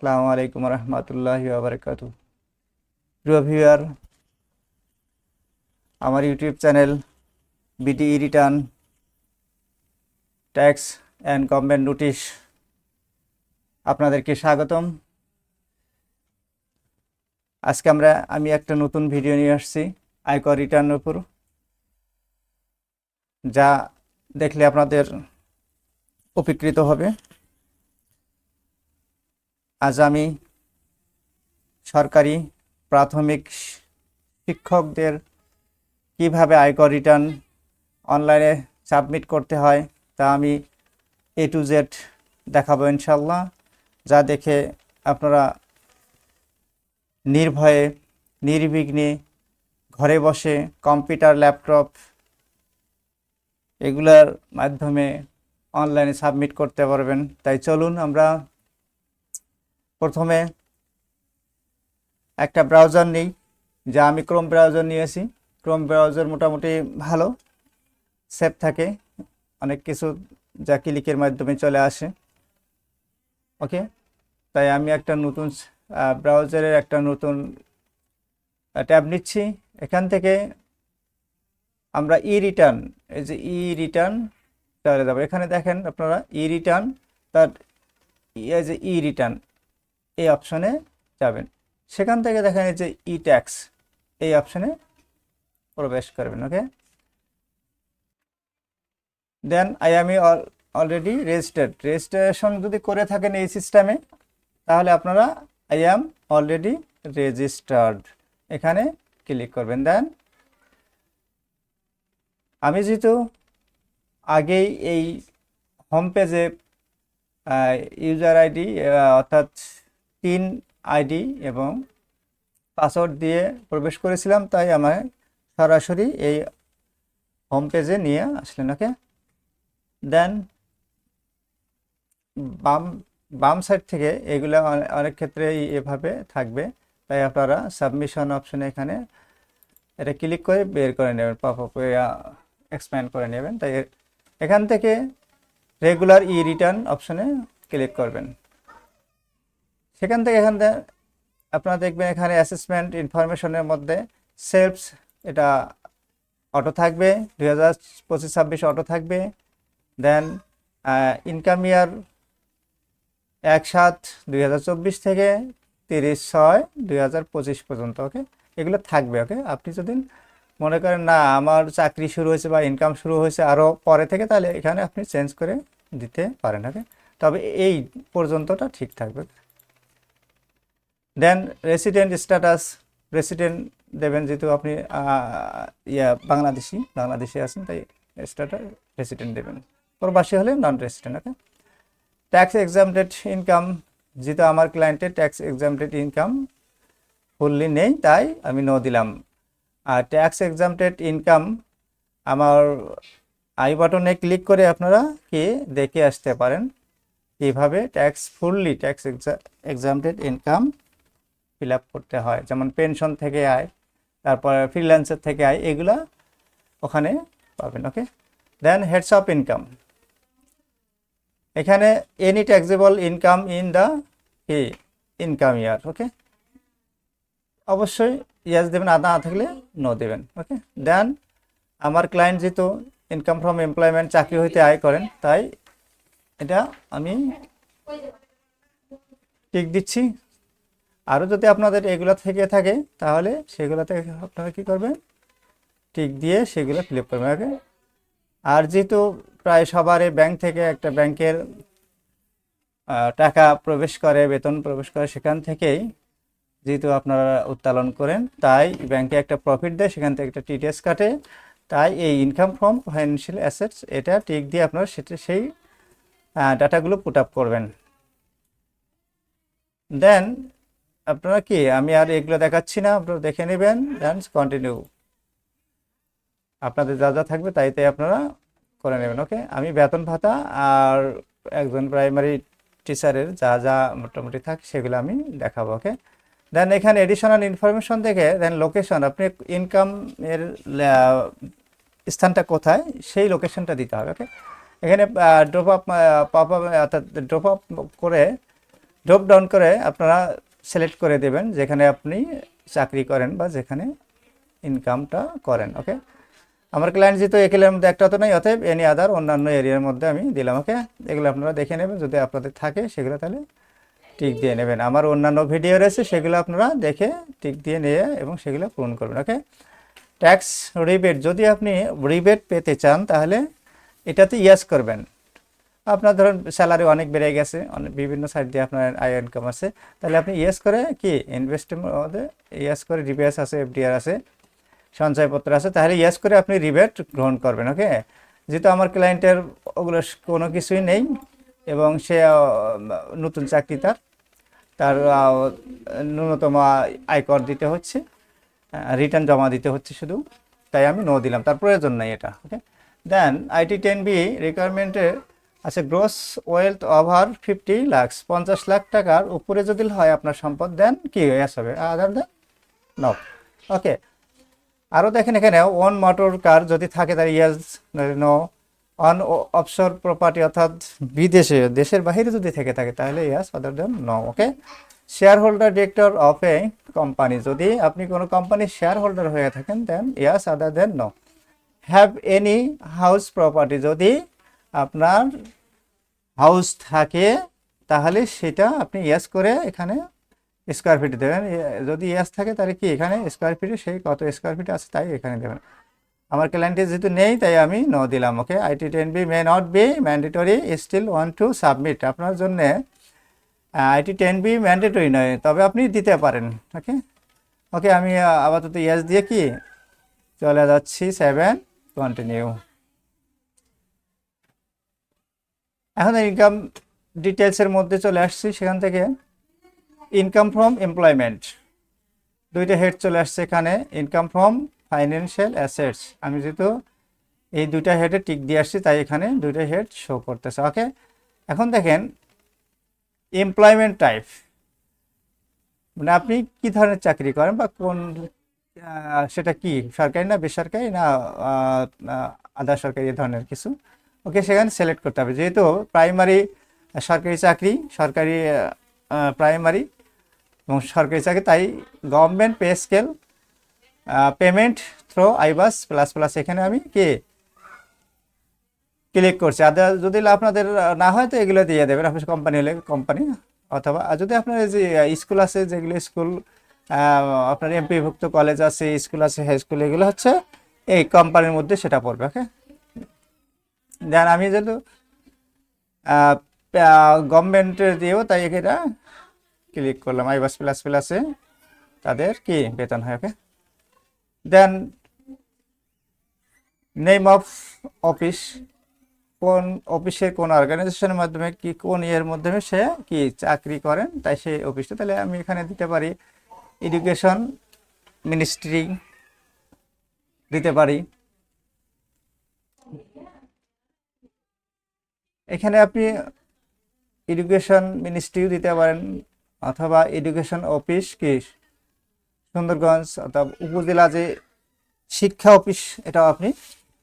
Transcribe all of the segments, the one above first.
আসসালামু আলাইকুম রহমতুল্লাহি ওয়া বারাকাতুহু। প্রিয় ভিউয়ার, আমার ইউটিউব চ্যানেল বিটিই return tax and government notice আপনাদেরকে স্বাগতম। আজকে আমি একটা নতুন ভিডিও নিয়ে আসছি আয়কর রিটার্নের উপর, যা দেখলে আপনাদের উপকৃত হবে। আজ আমি সরকারি প্রাথমিক শিক্ষকদের কিভাবে আয়কর রিটার্ন অনলাইনে সাবমিট করতে হয় তা আমি A to Z দেখাবো ইনশাল্লাহ, যা দেখে আপনারা নির্ভয়ে নির্বিঘ্নে ঘরে বসে কম্পিউটার, ল্যাপটপ এগুলার মাধ্যমে অনলাইনে সাবমিট করতে পারবেন। তাই চলুন আমরা প্রথমে একটা ব্রাউজার নিই, যা আমি ক্রোম ব্রাউজার নিয়েছি। ক্রোম ব্রাউজার মোটামুটি ভালো, সেফ থাকে, অনেক কিছু যা ক্লিকের মাধ্যমে চলে আসে। ওকে, তাই আমি একটা নতুন ব্রাউজারের একটা নতুন ট্যাব নিচ্ছি। এখান থেকে আমরা রিটার্ন, এই যে রিটার্ন চলে যাবো। এখানে দেখেন আপনারা রিটার্ন, তার এই যে রিটার্ন এই অপশনে যাবেন। সেখান থেকে দেখেন এই যে ট্যাক্স এই অপশনে প্রবেশ করবেন। ওকে, দেন আমি অলরেডি রেজিস্ট্রেশন যদি করে থাকেন এই সিস্টেমে, তাহলে আপনারা আই অ্যাম অলরেডি রেজিস্টার্ড এখানে ক্লিক করবেন। দেন আমি যেহেতু আগেই এই হোম পেজে ইউজার আইডি অর্থাৎ পিন আইডি এবং পাসওয়ার্ড দিয়ে প্রবেশ করেছিলাম, তাই আমায় সরাসরি এই হোম পেজে নিয়ে আসলেন। ওকে, দেন বাম সাইড থেকে এগুলো অনেক ক্ষেত্রে এভাবে থাকবে, তাই আপনারা সাবমিশন অপশনে এখানে এটা ক্লিক করে বের করে নেবেন, পপ আপ এক্সপ্যান্ড করে নেবেন। তাই এখান থেকে রেগুলার রিটার্ন অপশনে ক্লিক করবেন। সেখান থেকে আপনারা দেখবেন এখানে অ্যাসেসমেন্ট ইনফরমেশনের মধ্যে সেলফস এটা অটো থাকবে, 2025-26 অটো থাকবে। দেন ইনকাম ইয়ার 1/7/2024 থেকে 30/6/2025 পর্যন্ত। ওকে, এগুলো থাকবে। ওকে, আপনি যদি মনে করেন না আমার চাকরি শুরু হয়েছে বা ইনকাম শুরু হয়েছে আরও পরে থেকে, তাহলে এখানে আপনি চেঞ্জ করে দিতে পারেন। ওকে, তবে এই পর্যন্তটা ঠিক থাকবে। দেন রেসিডেন্ট স্ট্যাটাস, রেসিডেন্ট দেবেন, যেহেতু আপনি বাংলাদেশি আছেন, তাই স্ট্যাটাস রেসিডেন্ট দেবেন। প্রবাসী হলে নন রেসিডেন্ট। ওকে, ট্যাক্স এক্সামটেড ইনকাম, যেহেতু আমার ক্লায়েন্টের ট্যাক্স এক্সামটেড ইনকাম ফুললি নেই, তাই আমি নো দিলাম। আর ট্যাক্স এক্সামটেড ইনকাম আমার আই বাটনে ক্লিক করে আপনারা কি দেখে আসতে পারেন কিভাবে tax exempted income fill up করতে হয়। যেমন পেনশন থেকে আয়, তারপর ফ্রিল্যান্সার থেকে আয়, এগুলা ওখানে পাবেন। Okay, then heads of income, এখানে any taxable income in the income year. Okay, অবশ্যই ইয়েস দেবেন, না থাকলে নো দেবেন। ওকে, দেন আমার ক্লায়েন্ট যেহেতু ইনকাম ফ্রম এমপ্লয়মেন্ট চাকরি হইতে আয় করেন, তাই এটা আমি টিক দিচ্ছি। আরও যদি আপনাদের এগুলো থেকে থাকে, তাহলে সেগুলোতে আপনারা কী করবেন, টিক দিয়ে সেগুলো ফিল আপ করবেন। ওকে, আর যেহেতু প্রায় সবারই ব্যাংক থেকে একটা ব্যাংকের টাকা প্রবেশ করে, বেতন প্রবেশ করে, সেখান থেকেই যেহেতু আপনারা উত্তোলন করেন, তাই ব্যাংকে একটা প্রফিট দেয়, সেখান থেকে একটা টিডিএস কাটে। তাই এই ইনকাম ফ্রম ফাইন্যান্সিয়াল অ্যাসেটস এটা টিক দিয়ে আপনারা সেই ডাটাগুলো পুট আপ করবেন। দেন আপনারা কি, আমি আর এগুলো দেখাচ্ছি না, আপনারা দেখে নেবেন। দেন কন্টিনিউ, আপনাদের যা যা থাকবে তাই আপনারা করে নেবেন। ওকে, আমি বেতন ভাতা আর একজন প্রাইমারি টিচারের যা যা মোটামুটি থাকে সেগুলো আমি দেখাবো। ওকে, দেন এখানে এডিশনাল ইনফরমেশন দেখে দেন লোকেশন, আপনি ইনকাম এর স্থানটা কোথায় সেই লোকেশনটা দিতে হবে। ওকে, এখানে ড্রপ আপ অর্থাৎ ড্রপ আপ করে ড্রপ ডাউন করে আপনারা সিলেক্ট করে দেবেন যেখানে আপনি চাকরি করেন বা যেখানে ইনকামটা করেন। ওকে, আমার ক্লায়েন্ট যেহেতু একেলের মধ্যে একটা তো নাই, অতএব এনি আদার অন্যান্য এরিয়ার মধ্যে আমি দিলাম। ওকে, এগুলো আপনারা দেখে নেবেন, যদি আপনাদের থাকে সেগুলো তাহলে টিক দিয়ে নেবেন। আমার অন্যান্য ভিডিও রয়েছে, সেগুলো আপনারা দেখে টিক দিয়ে নিয়ে এবং সেগুলো পূরণ করবেন। ওকে, ট্যাক্স রিবেট, যদি আপনি রিবেট পেতে চান তাহলে এটাতে ইয়েস করবেন। আপনার ধরুন স্যালারি অনেক বেড়ে গেছে, অনেক বিভিন্ন সাইড দিয়ে আপনার আয় ইনকাম আছে, তাহলে আপনি ইয়েস করে কি ইনভেস্টমেন্ট মধ্যে ইয়েস করে ডিপিএস আছে, এফডিআর আছে, সঞ্চয়পত্র আছে, তাহলে ইয়েস করে আপনি রিবেট গ্রহণ করবেন। ওকে, যেহেতু আমার ক্লায়েন্টের ওগুলো কোনো কিছুই নেই এবং সে নতুন চাকরি, তার ন্যূনতম আয়কর দিতে হচ্ছে, রিটার্ন জমা দিতে হচ্ছে শুধু, তাই আমি নো দিলাম, তার প্রয়োজন নাই এটা। ওকে, দেন IT10B রিকোয়ারমেন্টে আছে gross wealth over 50 lakh, 50 lakh টাকার উপরে যদি হয় আপনার সম্পদ, দেন কি ইয়াস হবে, আদার দেন নো। ওকে, আরও দেখেন এখানে ওন মোটর কার যদি থাকে তার yes, no. On offshore property অর্থাৎ বিদেশে, দেশের বাইরে যদি থেকে থাকে তাহলে yes, other then no. Okay, shareholder director of a company, যদি আপনি কোনো কোম্পানির শেয়ার হোল্ডার হয়ে থাকেন then yes, other then no. Have any house property, যদি আপনার হাউস থাকে তাহলে সেটা আপনি ইয়াস করে এখানে স্কোয়ার ফিট দেবেন। যদি ইয়াস থাকে তাহলে কি এখানে স্কোয়ার ফিটে সেই কত স্কোয়ার ফিট আছে তাই এখানে দেবেন। আমার ক্লায়েন্টের যেহেতু নেই তাই আমি নো দিলাম। Okay, IT10B may not be mandatory, still want to submit, আপনার জন্য IT10B ম্যান্ডেটরি নয়, তবে আপনি দিতে পারেন। ওকে, ওকে, আমি আপাতত ইয়াস দিয়ে কি চলে যাচ্ছি 7 কন্টিনিউ। এখন ইনকাম ডিটেলসের মধ্যে চলে আসছি, সেখান থেকে ইনকাম ফ্রম এমপ্লয়মেন্ট দুইটা হেড চলে আসছে এখানে, ইনকাম ফ্রম ফাইন্যান্সিয়াল অ্যাসেটস, আমি যেহেতু এই দুইটা হেডে টিক দিয়ে আসছি তাই এখানে দুইটা হেড শো করতেছে। ওকে, এখন দেখেন এমপ্লয়মেন্ট টাইপ, মানে আপনি কি ধরনের চাকরি করেন বা কোন সেটা কি সরকারি না বেসরকারি না আধা সরকারি, এই ধরনের কিছু। ওকে, সেখানে সিলেক্ট করতে হবে, যেহেতু প্রাইমারি সরকারি চাকরি, সরকারি প্রাইমারি এবং সরকারি চাকরি, তাই government pay scale payment throw আইবাস plus plus, এখানে আমি কি ক্লিক করছি। আদার যদি আপনাদের না হয় তো এগুলো দিয়ে দেবেন, আপনার কোম্পানি হলে কোম্পানি, অথবা যদি আপনার যে স্কুল আছে, যেগুলো স্কুল আপনার এমপিভুক্ত কলেজ আছে, স্কুল আছে, হাই স্কুল, এগুলো হচ্ছে এই কোম্পানির মধ্যে সেটা পড়বে। ওকে, দেন আমি যেহেতু গভর্নমেন্টের দিয়েও তাই এটা ক্লিক করলাম, আইবাস প্লাস প্লাসে তাদের কি বেতন হয়। ওকে, দেন নেম অফ অফিস, কোন অফিসের কোন অর্গানাইজেশনের মাধ্যমে কি কোন ইয়ের মাধ্যমে সে কি চাকরি করেন, তাই সেই অফিসটা, তাহলে আমি এখানে দিতে পারি এডুকেশন মিনিস্ট্রি দিতে পারি। এখানে আপনি এডুকেশন মিনিস্ট্রিও দিতে পারেন, অথবা এডুকেশন অফিস কি সুন্দরগঞ্জ অথবা উপজেলা যে শিক্ষা অফিস, এটাও আপনি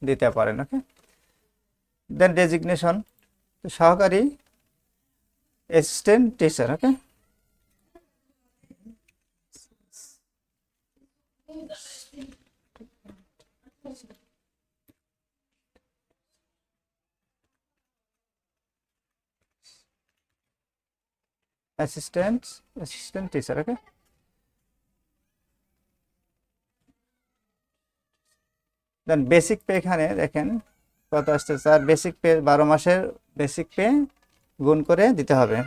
দিতে পারেন। ওকে, দেন ডেজিগনেশন সহকারী অ্যাসিস্ট্যান্ট টিচার। ওকে, অ্যাসিস্ট্যান্ট টিচার। ওকে, দেন বেসিক পে, এখানে দেখেন কত আসছে স্যার, বেসিক পে 12 মাসের বেসিক পে গুণ করে দিতে হবে।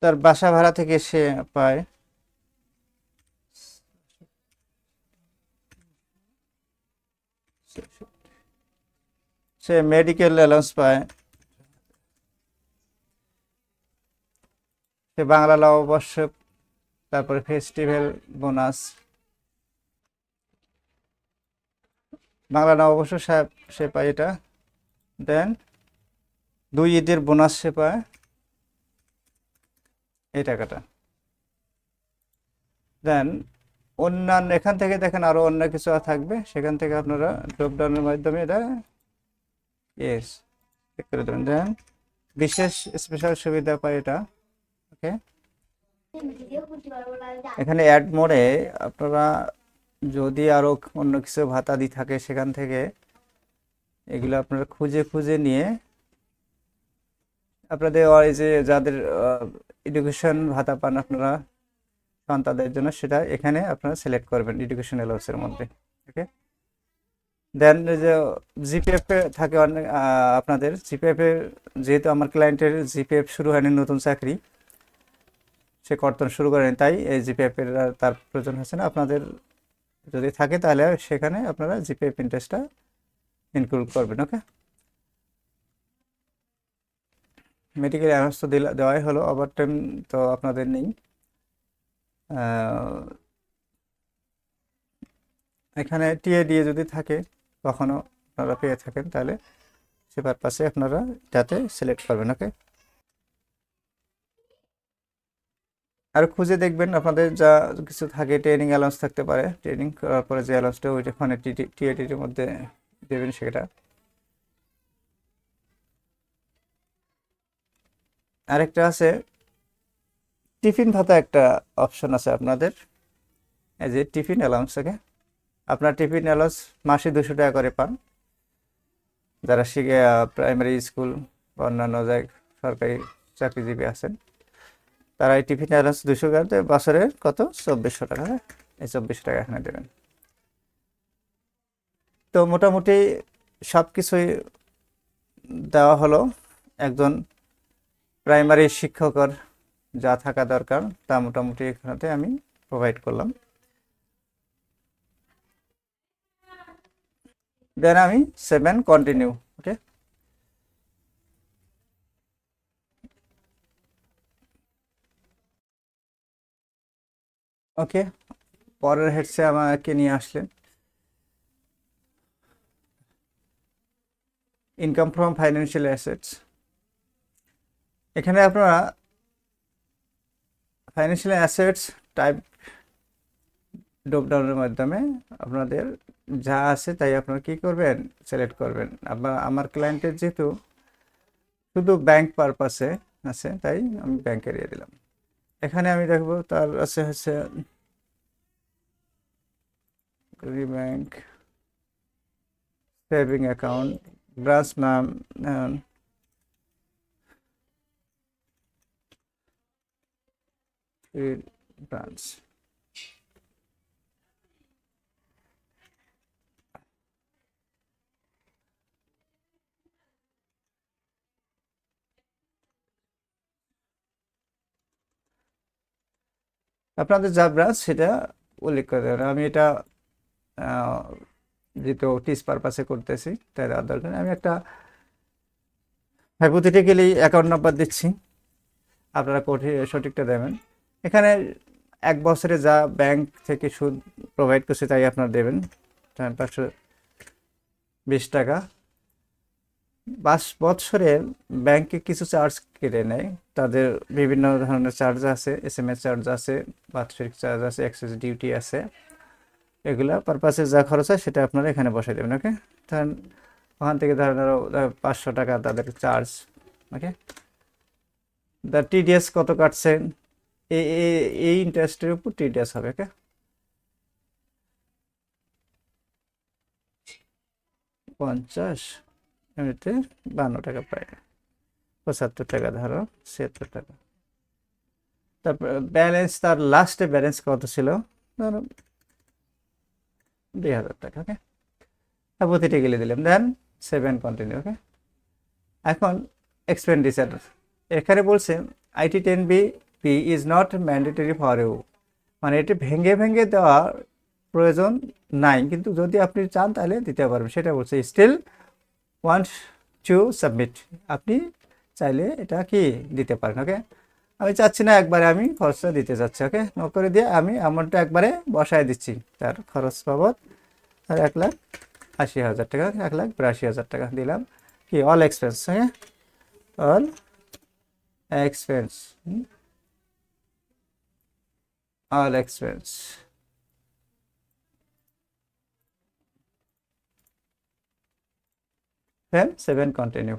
তার বাসা ভাড়া থেকে সে পায়, সে মেডিকেল অ্যালাউন্স পায় সে বাংলা নববর্ষ, তারপরে ফেস্টিভ্যাল বোনাস, বাংলা নববর্ষ সে পায় এটা। দেন 2 ঈদের বোনাস সে পায় এই টাকাটা। দেন অন্যান্য এখান থেকে দেখেন আরো অন্য কিছু থাকবে, সেখান থেকে আপনারা ড্রপ ডাউনের মাধ্যমে এটা ইয়েস করে দেবেন। দেন বিশেষ স্পেশাল সুবিধা পায় এটা। ওকে, এখানে অ্যাড মোডে আপনারা যদি আরো অন্য কিছু ভাতা দি থাকে সেখান থেকে এগুলো আপনারা খুঁজে খুঁজে নিয়ে আপনাদের ওই যে যাদের এডুকেশন ভাতা পান আপনারা সন্তানদের জন্য, সেটা এখানে আপনারা সিলেক্ট করবেন এডুকেশন অ্যালাউন্সের মধ্যে। ওকে, দেন যে জিপিএফ থাকে অনেক আপনাদের জিপিএফ এ, যেহেতু আমার ক্লায়েন্টের জিপিএফ শুরু হয়নি, নতুন চাকরি সে কর্তন শুরু করেনি, তাই এই জিপিএফ এর তার প্রয়োজন হচ্ছে না। আপনাদের যদি থাকে তাহলে সেখানে আপনারা জিপিএফ ইন্টারেস্টটা ইনক্লুড করবেন। ওকে, মেডিকেল অ্যালাউন্স তো দেওয়াই হলো, ওভারটাইম তো আপনাদের নেই। এখানে টিএডিএ যদি থাকে কখনো আপনারা পেয়ে থাকেন, তাহলে সে পারপাসে আপনারা এটাতে সিলেক্ট করবেন। ওকে, আর খুঁজে দেখবেন আপনাদের যা কিছু থাকে, ট্রেনিং অ্যালাউন্স থাকতে পারে, ট্রেনিং করার পরে যে অ্যালাউন্সটা ওইখানে টিএডির মধ্যে দেবেন সেটা। আরেকটা আছে টিফিন ভাতা, একটা অপশন আছে আপনাদের, এই যে টিফিন অ্যালাউন্স থেকে আপনার টিফিন অ্যালাউন্স মাসে 200 টাকা করে পান যারা শিখে প্রাইমারি স্কুল বা অন্যান্য জায়গায় সরকারি চাকরিজীবী আছেন, তারা এই টিফিন অ্যালাউন্স 200 টাকা বছরে কত 2400 টাকা, এই 2400 টাকা এখানে দেবেন। তো মোটামুটি সব কিছুই দেওয়া হলো। একজন প্রাইমারি শিক্ষকের যা থাকা দরকার তা মোটামুটি এখানে আমি প্রোভাইড করলাম। দেন আমি 7 কন্টিনিউ। ওকে, ওকে, পরের হেডসে আমাকে নিয়ে আসলেন ইনকাম ফ্রম ফাইন্যান্সিয়াল অ্যাসেটস। এখানে আপনারা ফাইন্যান্সিয়াল অ্যাসেটস টাইপ ড্রপ ডাউনের মাধ্যমে আপনাদের যা আছে তাই আপনারা কি করবেন, সিলেক্ট করবেন। আমার ক্লায়েন্টের যেহেতু শুধু ব্যাংক পারপাসে আছে, তাই আমি ব্যাংক এরিয়া দিলাম। এখানে আমি দেখবো তার আছে হচ্ছে ব্যাংক সেভিং অ্যাকাউন্ট, ব্রাঞ্চ নাম ব্রাঞ্চ, আপনাদের যা ব্রাঞ্চ সেটা উল্লেখ করে দেবেন। আমি এটা যেহেতু টিস পারপাসে করতেছি তাই দেওয়ার দরকার নেই। আমি একটা হাইপোথেটিক্যালি অ্যাকাউন্ট নাম্বার দিচ্ছি, আপনারা সঠিকটা দেবেন। এখানে 1 বছরে যা ব্যাংক থেকে সুদ প্রোভাইড করছে তাই আপনারা দেবেন, 520 টাকা। 5 বছরে ব্যাংকে কিছু চার্জ কেটে নেয়, তাদের বিভিন্ন ধরনের চার্জ আছে, SMS চার্জ আছে, বাৎসরিক চার্জ আছে, এক্সেস ডিউটি আছে, এগুলা পারপাসে যা খরচ হয় সেটা আপনারা এখানে বসাই দেবেন। ওকে, ধরেন ওখান থেকে ধরেন আরো 500 টাকা তাদের চার্জ। ওকে, টিডিএস কত কাটছে, এই ইন্টারেস্টের উপর টিডিএস হবে। ওকে, 50 এমনিতে 52 টাকা পায়, 75 টাকা ধরো, 76 টাকা। তারপর ব্যালেন্স, তার লাস্টে ব্যালেন্স কত ছিল, ধরো 2000 টাকা। ওকে, প্রতিটি গেলে দিলাম। দেন 7 কন্টিনিউ। ওকে, এখন এক্সপেন্ডিচার এখানে বলছে IT10B is not mandatory for you, মানে এটি ভেঙে ভেঙে দেওয়ার প্রয়োজন নাই, কিন্তু যদি আপনি চান তাহলে দিতে পারবেন, সেটা বলছে স্টিল ওয়ান্ট টু সাবমিট, আপনি চাইলে এটা কি দিতে পারেন। ওকে, আমি চাচ্ছি না একবারে আমি খরচটা দিতে চাচ্ছি। ওকে, নো করে দিয়ে আমি অ্যামাউন্টটা একবারে বসায় দিচ্ছি, তার খরচ বাবদ আর 1,80,000 টাকা, 1,82,000 টাকা দিলাম। কি অল এক্সপেন্স, হ্যাঁ অল এক্সপেন্স, অল এক্সপেন্স। দেন 7 কন্টিনিউ।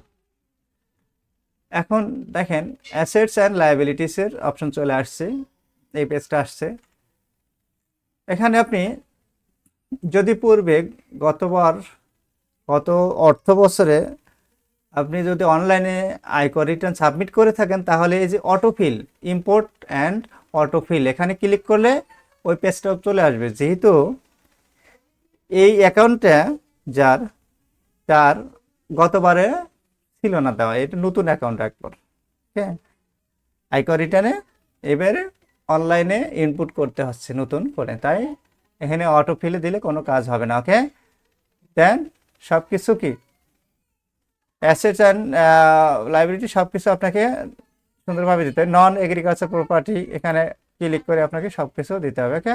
এখন দেখেন অ্যাসেটস অ্যান্ড লায়াবিলিটিসের অপশন চলে আসছে, এই পেজটা আসছে। এখানে আপনি যদি পূর্বে গত অর্থ বছরে আপনি যদি অনলাইনে আয়কর রিটার্ন সাবমিট করে থাকেন, তাহলে এই যে অটোফিল, ইম্পোর্ট অ্যান্ড অটোফিল, এখানে ক্লিক করলে ওই পেজটা চলে আসবে। যেহেতু এই অ্যাকাউন্টটা যার, তার গতবারে ছিল না দেওয়া, এটা নতুন অ্যাকাউন্ট একবার। হ্যাঁ, আয়কর রিটার্নে এবারে অনলাইনে ইনপুট করতে হচ্ছে নতুন করে, তাই এখানে অটোফিলে দিলে কোনো কাজ হবে না। ওকে, দেন সব কিছু কি অ্যাসেটস অ্যান্ড লাইবিলিটি সব কিছু আপনাকে সুন্দরভাবে দিতে হবে। নন এগ্রিকালচার প্রপার্টি এখানে ক্লিক করে আপনাকে সব কিছু দিতে হবে। ওকে,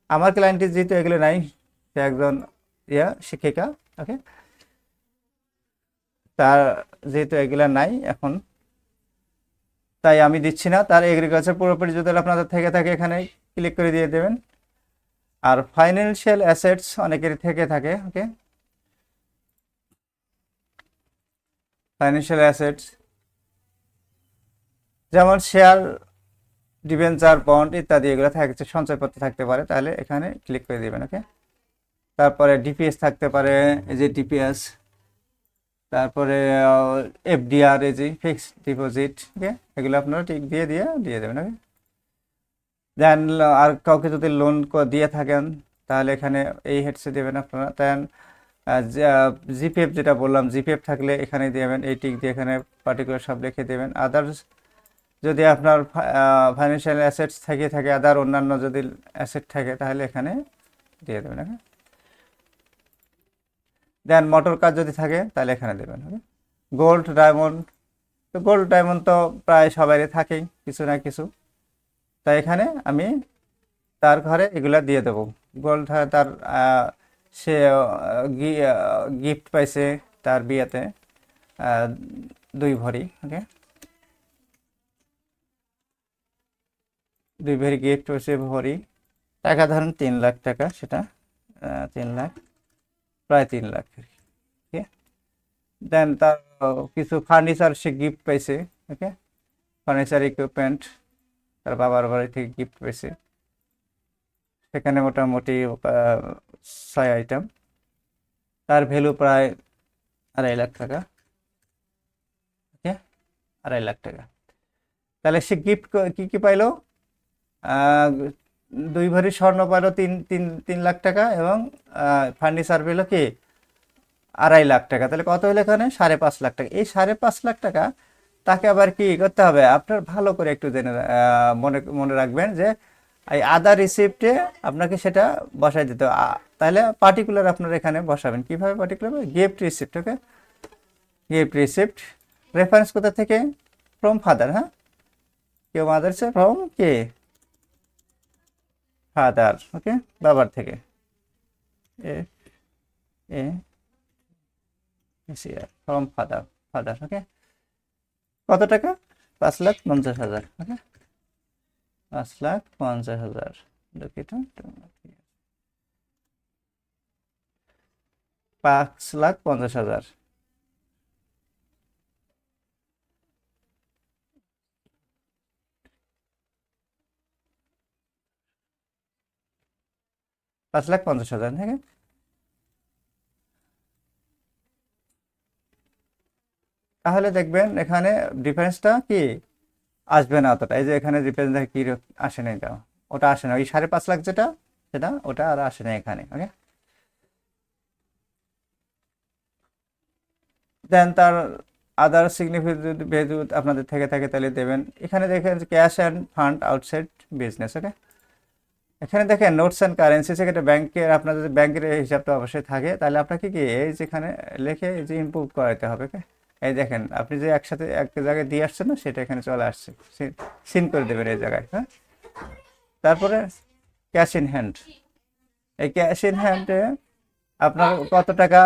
আমার ক্লায়েন্টের যেহেতু এগুলো নাই, সে একজন শিক্ষিকা। ওকে, তার যেহেতু এগুলো নাই এখন, তাই আমি দিচ্ছি না। তার এগ্রিকালচার প্রপার্টি যদি আপনাদের থেকে থাকে এখানে ক্লিক করে দিয়ে দেবেন। আর ফাইন্যান্সিয়াল অ্যাসেটস অনেকের থেকে থাকে। ওকে, ফাইন্যান্সিয়াল অ্যাসেটস যেমন শেয়ার, ডিবেঞ্চার, বন্ড ইত্যাদি এগুলো থাকছে, সঞ্চয়পত্র থাকতে পারে, তাহলে এখানে ক্লিক করে দিবেন। ওকে, তারপরে ডিপিএস থাকতে পারে, এই যে ডিপিএস, তারপরে এফডিআর, এই যে ফিক্সড ডিপোজিট। ওকে, এগুলো আপনারা টিক দিয়ে দেবেন। ওকে, দেন আর কাউকে যদি লোন দিয়ে থাকেন তাহলে এখানে এই হেডসে দেবেন আপনারা। দেন জিপিএফ যেটা বললাম, জিপিএফ থাকলে এখানে দেবেন, এই টিক দিয়ে এখানে পার্টিকুলার সব লিখে দেবেন। আদার্স যদি আপনার ফাইন্যান্সিয়াল অ্যাসেটস থাকে আদার অন্যান্য যদি অ্যাসেট থাকে তাহলে এখানে দিয়ে দেবেন। ওকে, দেন মোটর কার যদি থাকে তাহলে এখানে দেবেন। ওকে, গোল্ড, ডায়মন্ড, তো গোল্ড ডায়মন্ড তো প্রায় সবারই থাকেই কিছু না কিছু, তাই এখানে আমি তার ঘরে এগুলা দিয়ে দেবো। গোল্ড তার সে গিফট পাইছে তার বিয়েতে 2 ভরি। ওকে, 2 ভরি গিফট পাইছে, ভরি টাকা ধরেন 3 লাখ টাকা, সেটা 3 লাখ, প্রায় 3 লাখ। ওকে, দেন তার কিছু ফার্নিচার সে গিফট পাইছে। ওকে, ফার্নিচার ইকুইপমেন্ট তার বাবার বাড়ি থেকে গিফট পেয়েছে, সেখানে মোটামুটি 6 আইটেম, তার ভ্যালু প্রায় 2.5 লাখ টাকা। ওকে, 2.5 লাখ টাকা। তাহলে সে গিফট কি কি পাইলো? 2 ভরি স্বর্ণ পাইলো 3 লাখ টাকা, এবং ফার্নিচার পেলো কি 2.5 লাখ টাকা। তাহলে কত হলো এখানে? 5.5 লাখ টাকা। এই 5.5 লাখ টাকা তাকে আবার কি করতে হবে আপনার ভালো করে একটু জেনে মনে রাখবেন যে এই আদার রিসিপ্টে আপনাকে সেটা বসাই দিতে হবে। তাহলে পার্টিকুলার আপনারা এখানে বসাবেন। কিভাবে particular? Gift receipt. Okay, gift receipt reference কোথা থেকে? From father. হ্যাঁ, কেউ মাদার সে ফ্রম কে? ফাদার। ওকে, বাবার থেকে। এ এ ফ্রম ফাদার, ফাদার। ওকে, কত টাকা? 5,50,000। ওকে, 5,50,000। দুঃখিত, 5,50,000। 5,50,000। ঠিক আছে, তাহলে দেখবেন এখানে ডিফারেন্সটা কি আসবে না অতটা। এই যে এখানে ডিফারেন্স কি আসে না, এটা ওটা আসে না, ওই 5.5 লাখ যেটা সেটা ওটা আর আসে না এখানে। ওকে, দেন তার আদার সিগনিফিকেন্ট ভ্যালু আপনাদের থেকে থাকে তাহলে দেবেন। এখানে দেখেন cash and fund outside business. Okay, এখানে দেখেন নোটস অ্যান্ড কারেন্সি, সেক্ষেত্রে ব্যাংকের আপনার যদি ব্যাংকের হিসাবটা অবশ্যই থাকে তাহলে আপনাকে কি এই যেখানে লিখে এই যে ইনপুট করাতে হবে। ওকে, এই দেখেন আপনি যে একসাথে এক জায়গায় দিয়ে আসছেন না, সেটা এখানে চলে আসছে, সিন করে দেবেন এই জায়গায়। হ্যাঁ, তারপরে ক্যাশ ইন হ্যান্ড। এই ক্যাশ ইন হ্যান্ডে আপনার কত টাকা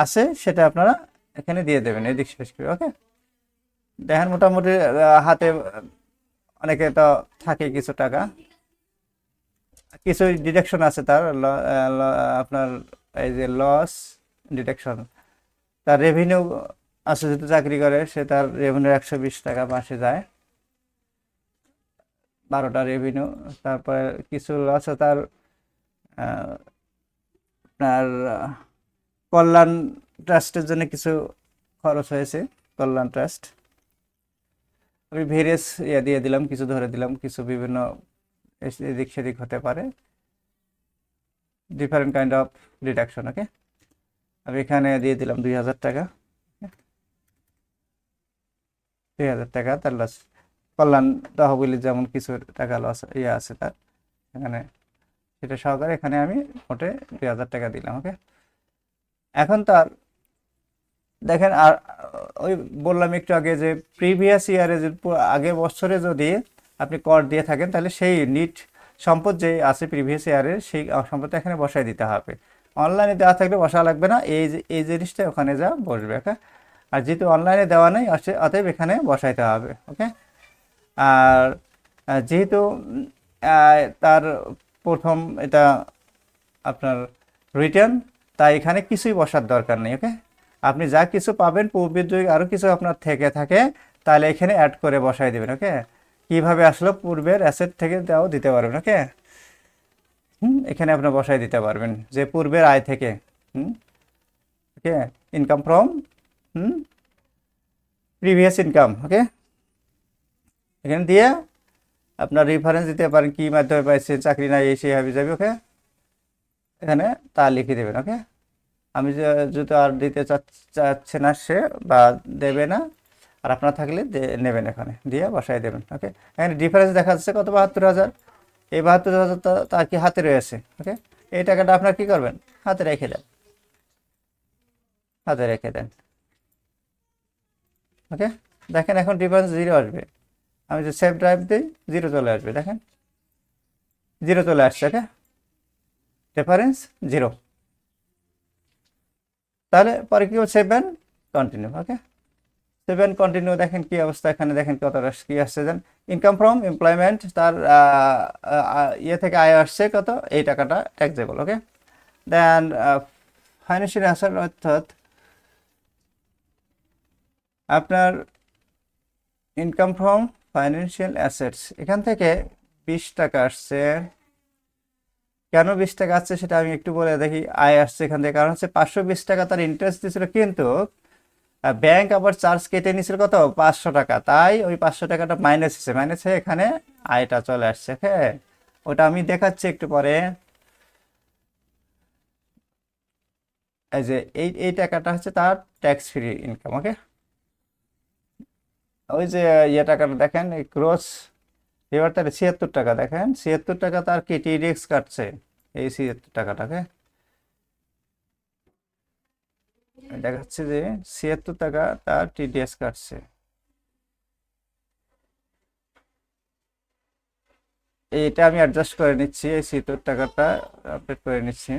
আছে সেটা আপনারা এখানে দিয়ে দেবেন এদিক শেষ করে। ওকে, দেখেন মোটামুটি হাতে অনেকে তো থাকে কিছু টাকা, কিছু ডিডাকশন আছে তার আপনার এই যে লস ডিডাকশন, তার রেভিনিউ আছে, যেহেতু চাকরি করে সে, তার রেভিনিউ 120 টাকা মাসে যায়, 12টা রেভিনিউ। তারপরে কিছু লস তার আপনার কল্যাণ ট্রাস্টের জন্য কিছু খরচ হয়েছে, কল্যাণ ট্রাস্ট আমি ভেরিয়াস ইয়ে দিয়ে দিলাম, কিছু ধরে দিলাম, কিছু বিভিন্ন এদিক সেদিক হতে পারে, ডিফারেন্ট কাইন্ড অফ ডিডাকশন। ওকে, আমি এখানে দিয়ে দিলাম 2000 টাকা, 2000 টাকা তার লস। কল্যাণ তহবিলে যেমন কিছু টাকা লস ইয়ে আছে তার, এখানে সেটা সহকারে এখানে আমি মোটে 2000 টাকা দিলাম। ওকে, এখন তার দেখেন, আর ওই বললাম একটু আগে যে প্রিভিয়াস ইয়ারে আগের বছরে যদি আপনি কর দিয়ে থাকেন, তাহলে সেই নিট সম্পদ যে আছে প্রিভিয়াস ইয়ারের, সেই সম্পদটা এখানে বসায় দিতে হবে। অনলাইনে দেওয়া থাকলে বসা লাগবে না, এই জিনিসটা ওখানে যা বসবে। ওকে, আর যেহেতু অনলাইনে দেওয়া নেই, অতএব এখানে বসাইতে হবে। ওকে, আর যেহেতু তার প্রথম এটা আপনার রিটার্ন, তাই এখানে কিছুই বসার দরকার নেই। ওকে, আপনি যা কিছু পাবেন পূর্বের যদি আরও কিছু আপনার থেকে থাকে, তাহলে এখানে অ্যাড করে বসাই দেবেন। ওকে, কীভাবে আসলো পূর্বের অ্যাসেট থেকে তাও দিতে পারবেন। ওকে, এখানে আপনি বসাই দিতে পারবেন যে পূর্বের আয় থেকে। ওকে, ইনকাম ফ্রম প্রিভিয়াস ইনকাম। ওকে, এখানে দিয়ে আপনার রেফারেন্স দিতে পারেন, কি মাধ্যমে পাইছেন, চাকরি নাই এই সেই হাবি যাবে। ওকে, এখানে তা লিখে দেবেন। ওকে, আমি যদি আর দিতে চাচ্ছে না সে বা দেবে না, আর আপনার থাকলে নেবেন, এখানে দিয়ে বসাই দেবেন। ওকে, এখানে ডিফারেন্স দেখা যাচ্ছে কত, 72,000। এই 72,000 তার কি হাতে রয়েছে। ওকে, এই টাকাটা আপনার কি করবেন, হাতে রেখে দেন, হাতে রেখে দেন। ওকে, দেখেন এখন ডিফারেন্স 0 আসবে। আমি যে সেভ ড্রাইভ দিই, 0 চলে আসবে, দেখেন 0 চলে আসছে। ওকে, ডিফারেন্স 0। তাহলে পরে কি সেভেন কন্টিনিউ। ওকে, সেভেন কন্টিনিউ, দেখেন কি অবস্থা, এখানে দেখেন কত কি আসছে। দেন ইনকাম ফ্রম এমপ্লয়মেন্ট, তার ইয়ে থেকে আয় আসছে কত, এই টাকাটা ট্যাক্সেবল। ওকে, দেন ফাইন্যান্সিয়াল অ্যাসেট, অর্থাৎ আপনার ইনকাম ফ্রম ফাইন্যান্সিয়াল অ্যাসেটস, এখান থেকে 20 টাকা আসছে। কেন 20 টাকা আসছে সেটা আমি একটু বলে দেখি। আয় আসছে এখান থেকে, কারণ হচ্ছে 520 টাকা তার ইন্টারেস্ট দিয়েছিল, কিন্তু ব্যাংক আবার চার্জ কেটে নিয়েছিল কত, 500 টাকা। তাই ওই 500 টাকাটা মাইনাস হয়েছে, মাইনাস হয়ে এখানে আয়টা চলে আসছে। হ্যাঁ, ওটা আমি দেখাচ্ছি একটু পরে। এই যে এই টাকাটা হচ্ছে তার ট্যাক্স ফ্রি ইনকাম। ওকে, ওই যে ইয়ে টাকাটা দেখেন, এই ক্রস এবার তার 76 টাকা, দেখেন 76 টাকা তার কি টিডিএক্স কাটছে, এই 76 টাকাটাকে দেখাচ্ছে যে 76 টাকা তার টিডিএস কাটছে। এইটা আমি অ্যাডজাস্ট করে নিচ্ছি, এই 76 টাকাটা আপডেট করে নিচ্ছি।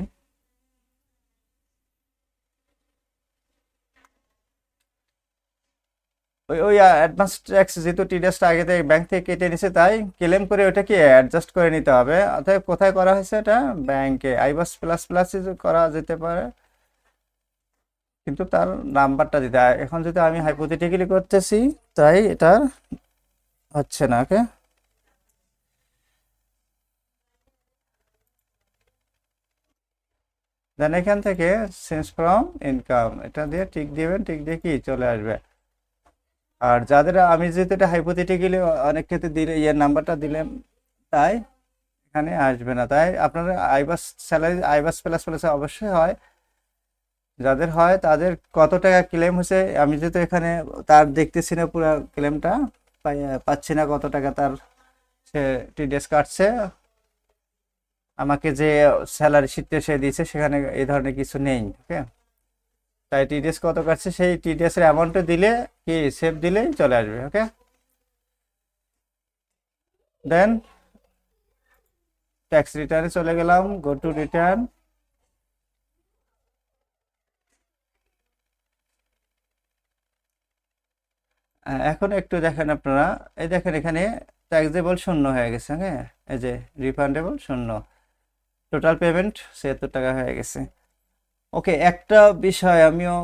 ওই ওই অ্যাডভান্স ট্যাক্স যেহেতু টিডিএসটা আগে থেকে ব্যাংক থেকে কেটে নিছে, তাই ক্লেম করে ওটাকে অ্যাডজাস্ট করে নিতে হবে। অতএব কোথায় করা হয়েছে, এটা ব্যাংকে আইবাস প্লাস প্লাস করা যেতে পারে, কিন্তু তার নাম্বারটা দিতে হয়। এখন যদি আমি হাইপোথেটিক্যালি করতেছি, তাই এটা হচ্ছে না। ওকে, দেন এখান থেকে চেঞ্জ ফ্রম ইনকাম, এটা দিয়ে টিক দিবেন, টিক দিয়ে কি চলে আসবে। আর যাদের আমি যেহেতু এটা হাইপোথেটিক্যালি অনেক ক্ষেত্রে দিলে ইয়ের নাম্বারটা দিলাম, তাই এখানে আসবে না। তাই আপনার আইবাস স্যালারি আইবাস প্লাস প্লাসে অবশ্যই হয়, যাদের হয় তাদের কত টাকা ক্লেম হয়েছে, আমি যেহেতু এখানে তার দেখতেছি না পুরো ক্লেমটা, পাচ্ছি না কত টাকা তার সে টিডিএস কাটছে। আমাকে যে স্যালারি শিটটা সে দিয়েছে সেখানে এই ধরনের কিছু নেই। ওকে, তাই টিডিএস কত কাটছে সেই টিডিএস এর অ্যামাউন্টটা দিলে কি সেভ দিলেই চলে আসবে। ওকে, দেন ট্যাক্স রিটার্নে চলে গেলাম, গো টু রিটার্ন। এখন একটু দেখেন আপনারা, এই দেখেন এখানে ট্যাক্সেবল শূন্য হয়ে গেছে। হ্যাঁ, এই যে রিফান্ডেবল শূন্য, টোটাল পেমেন্ট ৭৬ টাকা হয়ে গেছে। ওকে, একটা বিষয় আমিও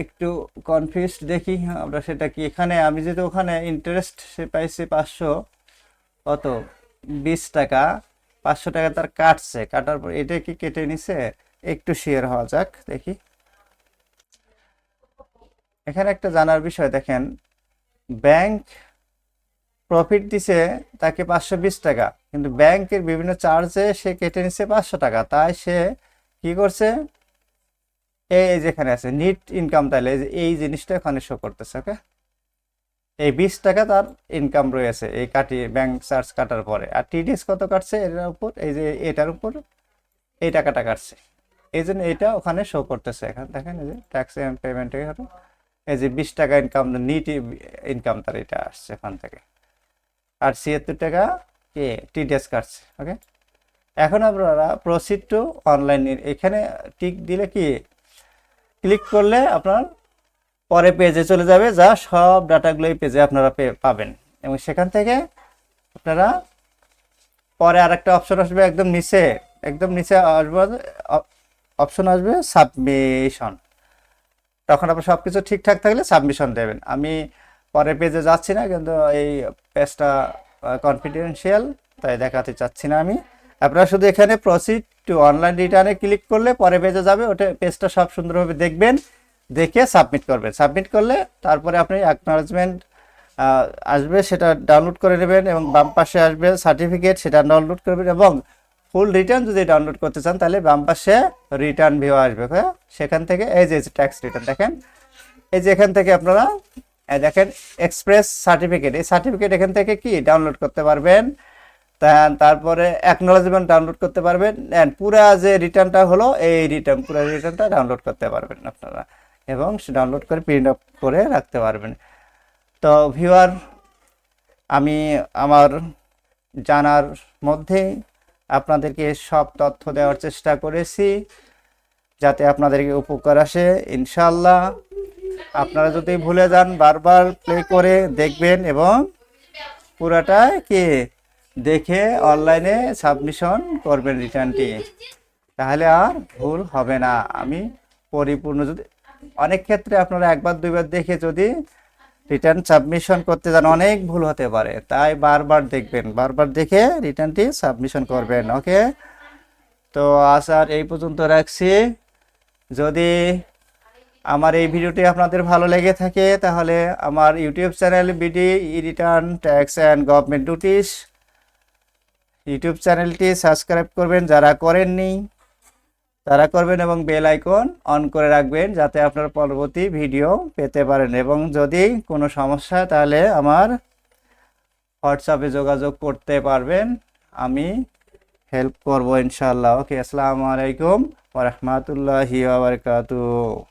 একটু কনফিউজড, দেখি আমরা সেটা কি। এখানে আমি যেহেতু ওখানে ইন্টারেস্ট সে পাইছি 500 কত 20 টাকা, 500 টাকা তার কাটছে, কাটার পর এটা কি কেটে নিছে, একটু শেয়ার হওয়া যাক দেখি। এখানে একটা জানার বিষয় দেখেন, ব্যাংক প্রফিট দিছে তাকে 520 টাকা, কিন্তু ব্যাংকের বিভিন্ন চার্জে সে কেটে নিছে 500 টাকা। তাই সে কি করছে, এই যেখানে আছে নিট ইনকাম, তাহলে এই জিনিসটা এখানে শো করতেছে। ওকে, এই 20 টাকা তার ইনকাম রয়েছে এই ব্যাংক চার্জ কাটার পরে। আর টিডিএস কত কাটছে এটার উপর, এই যে এটার উপর এই টাকাটা কাটছে, এই জন্য এটা ওখানে শো করতেছে। এখন দেখেন এই যে ট্যাক্স পেমেন্ট, এই যে 20 টাকা ইনকাম, নিট ইনকাম তার এটা আসছে এখান থেকে। আর ৭৬ টাকা কে টিডিএস কাটছে। ওকে, এখন আপনারা প্রসিড টু অনলাইন, এখানে টিক দিলে কি ক্লিক করলে আপনার পরে পেজে চলে যাবে, যা সব ডাটাগুলো এই পেজে আপনারা পাবেন। এবং সেখান থেকে আপনারা পরে আরেকটা অপশন আসবে একদম নিচে, আসবে অপশন আসবে সাবমিশন। তখন আপনার সব কিছু ঠিকঠাক থাকলে সাবমিশন দেবেন। আমি পরের পেজে যাচ্ছি না, কিন্তু এই পেজটা কনফিডেন্সিয়াল, তাই দেখাতে চাচ্ছি না আমি। আপনারা শুধু এখানে প্রসিড টু অনলাইন রিটার্নে ক্লিক করলে পরে পেজে যাবে, ওটা পেজটা সব সুন্দরভাবে দেখবেন, দেখে সাবমিট করবেন। সাবমিট করলে তারপরে আপনি অ্যাকনলেজমেন্ট আসবে, সেটা ডাউনলোড করে নেবেন, এবং বাম পাশে আসবে সার্টিফিকেট, সেটা ডাউনলোড করবেন। এবং ফুল রিটার্ন যদি ডাউনলোড করতে চান তাহলে বাম পাশে রিটার্ন ভিউ আসবে। হ্যাঁ, সেখান থেকে এই যে ট্যাক্স রিটার্ন দেখেন, এই যে এখান থেকে আপনারা দেখেন এক্সপ্রেস সার্টিফিকেট, এই সার্টিফিকেট এখান থেকে কি ডাউনলোড করতে পারবেন। তারপরে অ্যাকনলেজমেন্ট ডাউনলোড করতে পারবেন, পুরা যে রিটার্নটা হলো এই পুরা রিটার্নটা ডাউনলোড করতে পারবেন আপনারা, এবং ডাউনলোড করে প্রিন্ট আপ করে রাখতে পারবেন। তো ভিউয়ার, আমি আমার জানার মধ্যে আপনাদেরকে সব তথ্য দেওয়ার চেষ্টা করেছি, যাতে আপনাদেরকে উপকার আসে ইনশাল্লাহ। আপনারা যদি ভুলে যান বারবার প্লে করে দেখবেন, এবং পুরাটাই কি দেখে অনলাইনে সাবমিশন করবেন রিটার্নটি, তাহলে আর ভুল হবে না। আমি পরিপূর্ণ, যদি অনেক ক্ষেত্রে আপনারা একবার দুইবার দেখে যদি রিটার্ন সাবমিশন করতে যান অনেক ভুল হতে পারে, তাই বারবার দেখবেন, বারবার দেখে রিটার্নটি সাবমিশন করবেন। ওকে, তো আজ আর এই পর্যন্ত রাখছি। যদি আমার এই ভিডিওটি আপনাদের ভালো লেগে থাকে তাহলে আমার YouTube channel BD return tax and government duties YouTube চ্যানেলটি সাবস্ক্রাইব করবেন, যারা করেননি তারা করবেন, এবং বেল আইকন অন করে রাখবেন, যাতে আপনার পরবর্তী ভিডিও পেতে পারেন। এবং যদি কোনো সমস্যা তাহলে আমার হোয়াটসঅ্যাপে যোগাযোগ করতে পারবেন, আমি হেল্প করব ইনশাআল্লাহ। ওকে, আসসালামু আলাইকুম ওয়া রাহমাতুল্লাহি ওয়া বারাকাতুহু।